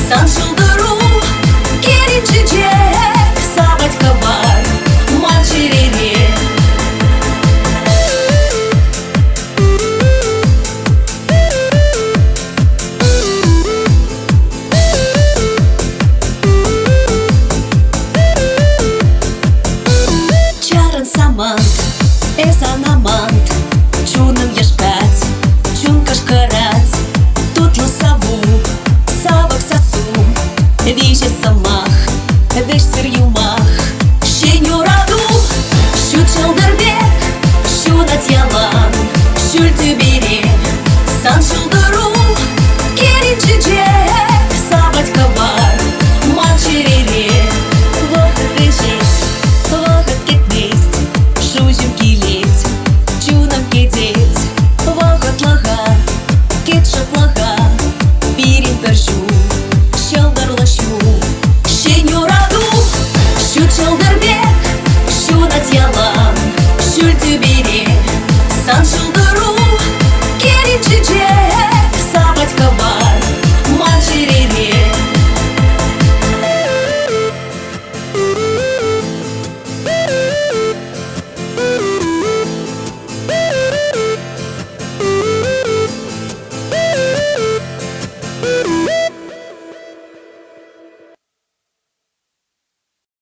сан жылдыру келіншек сабатқа бар мал жерере. Чаран самант, эсанамант, чуным ешкать, чун кашкарать, тут лосаву, савак сасу, виже самах, веш сыр юмах, щеню раду, щу чалдырбек, щу натьялан, щуль тюбере, сан жылдыру келіншек сабатқа бар мал жерере. Вақыт вешес, вақыт кетмес, жужым келет, чунам кетет, вақыт лаға, кетші плаға, берен бір жу, шалдарлашу, щеню раду, щу чалдырбек, щу натьялан, щуль тюбере.